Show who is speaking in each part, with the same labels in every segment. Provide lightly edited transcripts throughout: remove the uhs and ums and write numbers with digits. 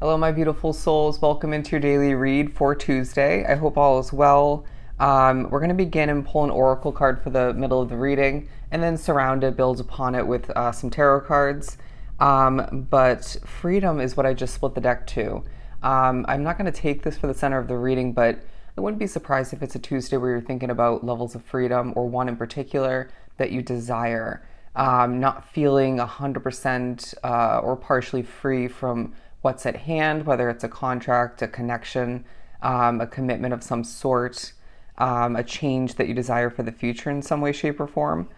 Speaker 1: Hello, my beautiful souls. Welcome into your daily read for Tuesday. I hope all is well. We're going to begin and pull an oracle card for the middle of the reading, and then surround it, build upon it with some tarot cards. But freedom is what I just split the deck to. I'm not going to take this for the center of the reading, but I wouldn't be surprised if it's a Tuesday where you're thinking about levels of freedom or one in particular that you desire. Not feeling 100% or partially free from what's at hand, whether it's a contract, a connection, a commitment of some sort, a change that you desire for the future in some way, shape, or form.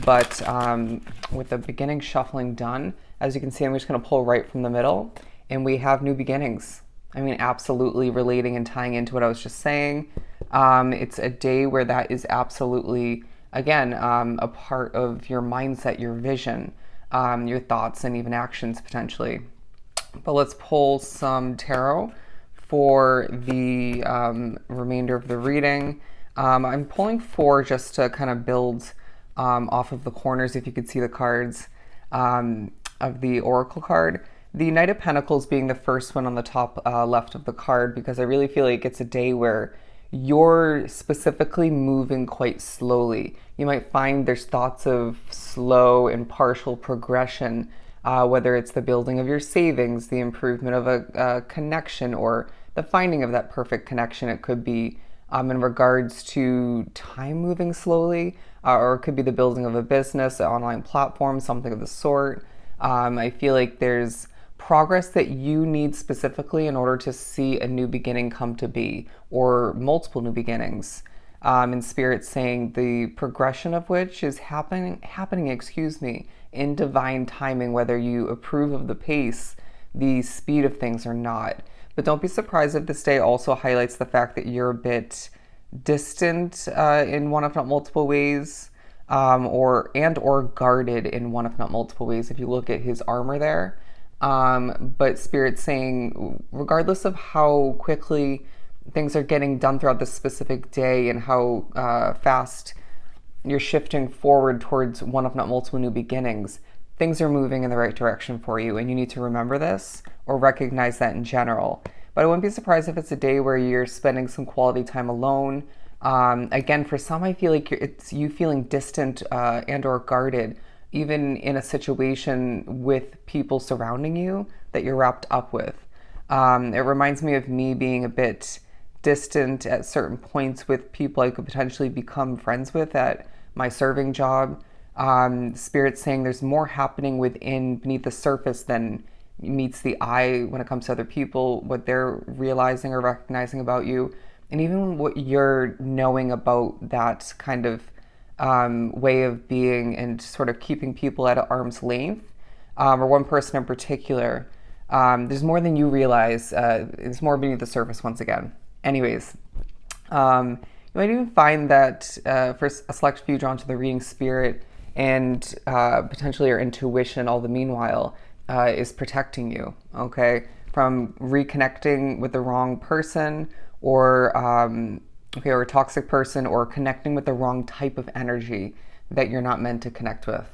Speaker 1: But with the beginning shuffling done, as you can see, I'm just going to pull right from the middle, and we have new beginnings. I mean, absolutely relating and tying into what I was just saying. It's a day where that is absolutely, again, a part of your mindset, your vision, your thoughts, and even actions potentially. But let's pull some tarot for the remainder of the reading. I'm pulling four just to kind of build off of the corners, if you could see the cards of the oracle card. The Knight of Pentacles being the first one on the top left of the card, because I really feel like it's a day where you're specifically moving quite slowly. You might find there's thoughts of slow and partial progression, whether it's the building of your savings, the improvement of a connection, or the finding of that perfect connection. It could be in regards to time moving slowly, or it could be the building of a business, an online platform, something of the sort. I feel like there's progress that you need specifically in order to see a new beginning come to be, or multiple new beginnings. In spirit saying the progression of which is happening, in divine timing, whether you approve of the pace, the speed of things or not. But don't be surprised if this day also highlights the fact that you're a bit distant in one, if not multiple ways, or guarded in one, if not multiple ways. If you look at his armor there, but Spirit's saying, regardless of how quickly things are getting done throughout this specific day and how fast you're shifting forward towards one, if not multiple new beginnings, things are moving in the right direction for you, and you need to remember this or recognize that in general. But I wouldn't be surprised if it's a day where you're spending some quality time alone. Again, for some, I feel like it's you feeling distant and or guarded, even in a situation with people surrounding you that you're wrapped up with. It reminds me of me being a bit distant at certain points with people I could potentially become friends with at my serving job. Spirit saying there's more happening within, beneath the surface, than meets the eye when it comes to other people, what they're realizing or recognizing about you, and even what you're knowing about that kind of way of being and sort of keeping people at arm's length, or one person in particular. There's more than you realize. It's more beneath the surface once again. Anyways, you might even find that for a select few drawn to the reading, Spirit and potentially your intuition, all the meanwhile, is protecting you, okay, from reconnecting with the wrong person, or or a toxic person, or connecting with the wrong type of energy that you're not meant to connect with,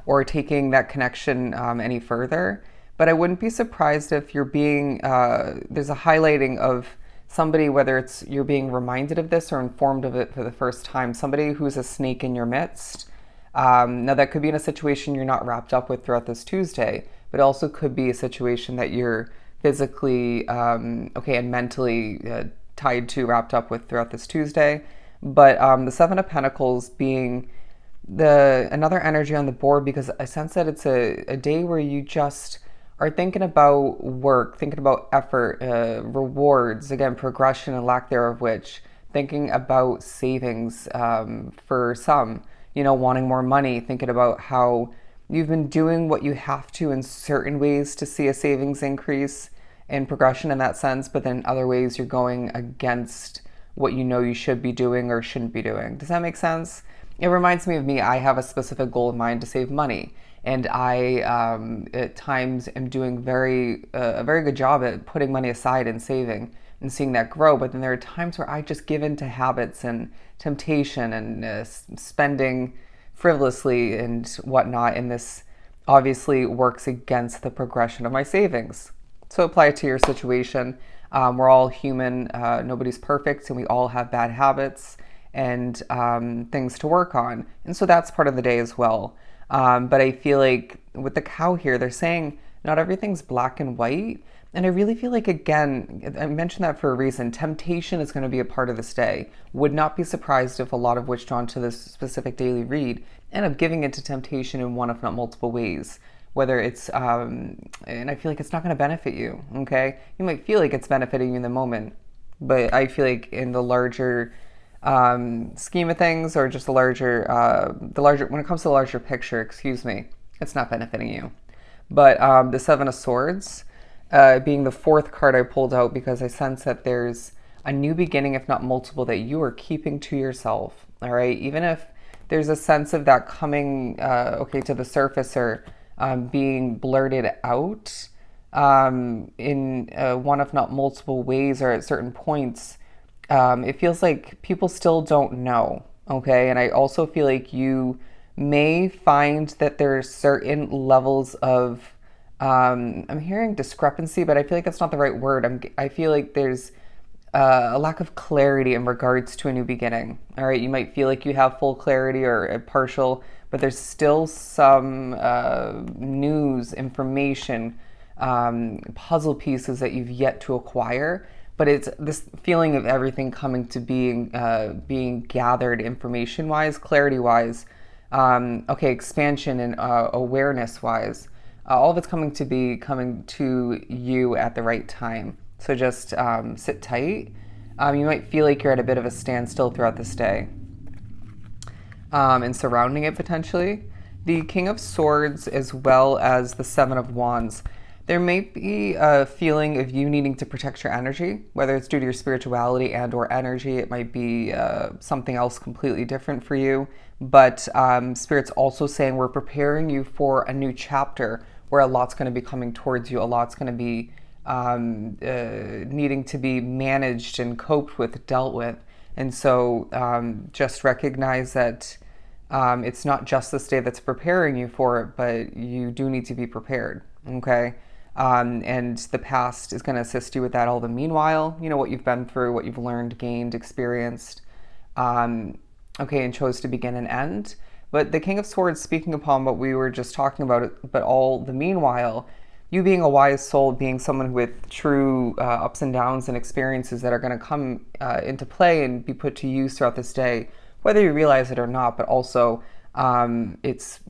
Speaker 1: or taking that connection any further. But I wouldn't be surprised if you're being, there's a highlighting of somebody, whether it's you're being reminded of this or informed of it for the first time, somebody who's a snake in your midst. Now, that could be in a situation you're not wrapped up with throughout this Tuesday, but also could be a situation that you're physically, and mentally tied to, wrapped up with throughout this Tuesday. But the Seven of Pentacles being another energy on the board, because I sense that it's a day where you just are thinking about work, thinking about effort, rewards, again, progression and lack thereof, which, thinking about savings for some, wanting more money, thinking about how you've been doing what you have to in certain ways to see a savings increase and progression in that sense, but then other ways you're going against what you should be doing or shouldn't be doing. Does that make sense? It reminds me of me. I have a specific goal in mind to save money, and I at times am doing a very good job at putting money aside and saving and seeing that grow. But then there are times where I just give in to habits and temptation and spending frivolously and whatnot, and this obviously works against the progression of my savings. So apply it to your situation. We're all human. Nobody's perfect, and we all have bad habits and things to work on. And so that's part of the day as well. But I feel like with the cow here, they're saying not everything's black and white. And I really feel like, again, I mentioned that for a reason. Temptation is going to be a part of this day. Would not be surprised if a lot of what's drawn to this specific daily read end up giving into temptation in one, if not multiple ways. Whether it's, and I feel like it's not going to benefit you, okay? You might feel like it's benefiting you in the moment, but I feel like in the larger scheme of things, or just the larger, when it comes to the larger picture, excuse me, it's not benefiting you. But the Seven of Swords, being the fourth card I pulled out because I sense that there's a new beginning, if not multiple, that you are keeping to yourself. All right, even if there's a sense of that coming, to the surface, or being blurted out in one, if not multiple ways, or at certain points, it feels like people still don't know. Okay, and I also feel like you may find that there are certain levels of I'm hearing discrepancy, but I feel like that's not the right word. I feel like there's a lack of clarity in regards to a new beginning. All right, you might feel like you have full clarity or a partial, but there's still some news, information, puzzle pieces that you've yet to acquire. But it's this feeling of everything coming to being gathered information-wise, clarity-wise, expansion and awareness-wise. All of it's coming to you at the right time. So just sit tight. You might feel like you're at a bit of a standstill throughout this day, and surrounding it potentially. The King of Swords as well as the Seven of Wands. There may be a feeling of you needing to protect your energy, whether it's due to your spirituality and or energy. It might be something else completely different for you. But Spirit's also saying we're preparing you for a new chapter where a lot's going to be coming towards you. A lot's going to be needing to be managed and coped with, dealt with. And so just recognize that it's not just this day that's preparing you for it, but you do need to be prepared, okay? And the past is going to assist you with that all the meanwhile, what you've been through, what you've learned, gained, experienced, and chose to begin and end. But the King of Swords, speaking upon what we were just talking about, but all the meanwhile, you being a wise soul, being someone with true ups and downs and experiences that are going to come into play and be put to use throughout this day, whether you realize it or not, but also it's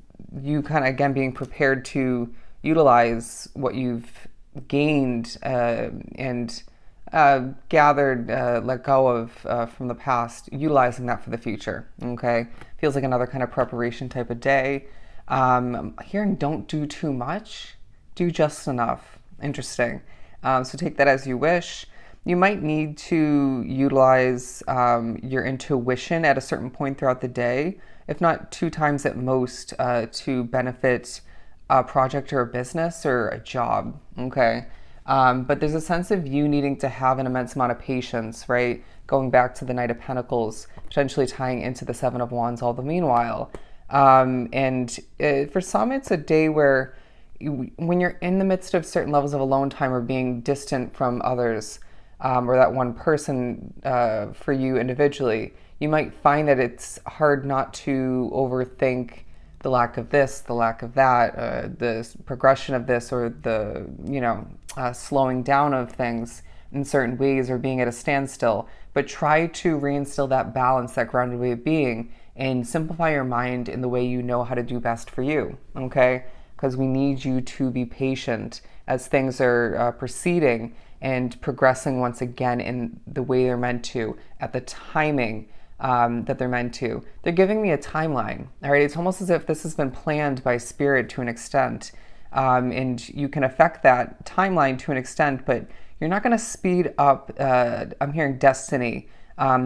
Speaker 1: you kind of, again, being prepared to utilize what you've gained and gathered, let go of from the past, utilizing that for the future, okay? Feels like another kind of preparation type of day. I'm hearing don't do too much, do just enough. Interesting. So take that as you wish. You might need to utilize your intuition at a certain point throughout the day, if not 2 times at most, to benefit a project or a business or a job, okay? But there's a sense of you needing to have an immense amount of patience, right? Going back to the Knight of Pentacles, potentially tying into the Seven of Wands all the meanwhile. For some, it's a day where when you're in the midst of certain levels of alone time or being distant from others, or that one person for you individually, you might find that it's hard not to overthink the lack of this, the lack of that, the progression of this, or the, slowing down of things in certain ways, or being at a standstill. But try to reinstill that balance, that grounded way of being, and simplify your mind in the way you know how to do best for you, okay? Because we need you to be patient as things are proceeding and progressing once again in the way they're meant to, at the timing that they're meant to. They're giving me a timeline, all right? It's almost as if this has been planned by Spirit to an extent, and you can affect that timeline to an extent, but you're not going to speed up, I'm hearing destiny,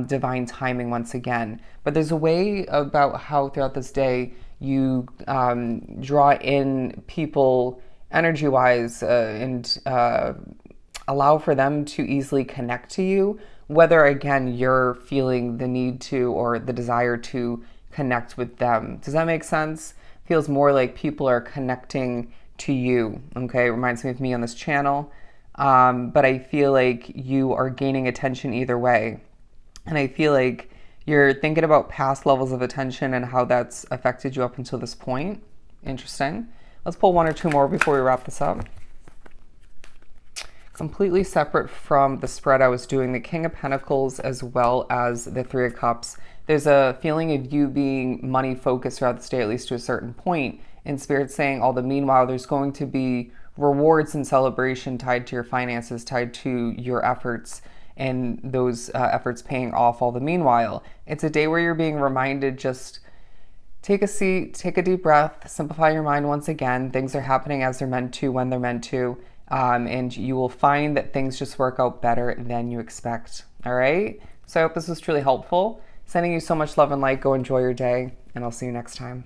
Speaker 1: divine timing once again. But there's a way about how throughout this day you draw in people energy-wise and allow for them to easily connect to you, whether, again, you're feeling the need to or the desire to connect with them. Does that make sense? Feels more like people are connecting to you, okay? It reminds me of me on this channel. but I feel like you are gaining attention either way. And I feel like you're thinking about past levels of attention and how that's affected you up until this point. Interesting. Let's pull one or two more before we wrap this up. Completely separate from the spread I was doing, the King of Pentacles as well as the Three of Cups. There's a feeling of you being money focused throughout this day, at least to a certain point. And Spirit saying, all the meanwhile, there's going to be rewards and celebration tied to your finances, tied to your efforts, and those efforts paying off all the meanwhile. It's a day where you're being reminded, just take a seat, take a deep breath, simplify your mind once again. Things are happening as they're meant to, when they're meant to. And you will find that things just work out better than you expect. All right? So I hope this was truly helpful. Sending you so much love and light. Go enjoy your day, and I'll see you next time.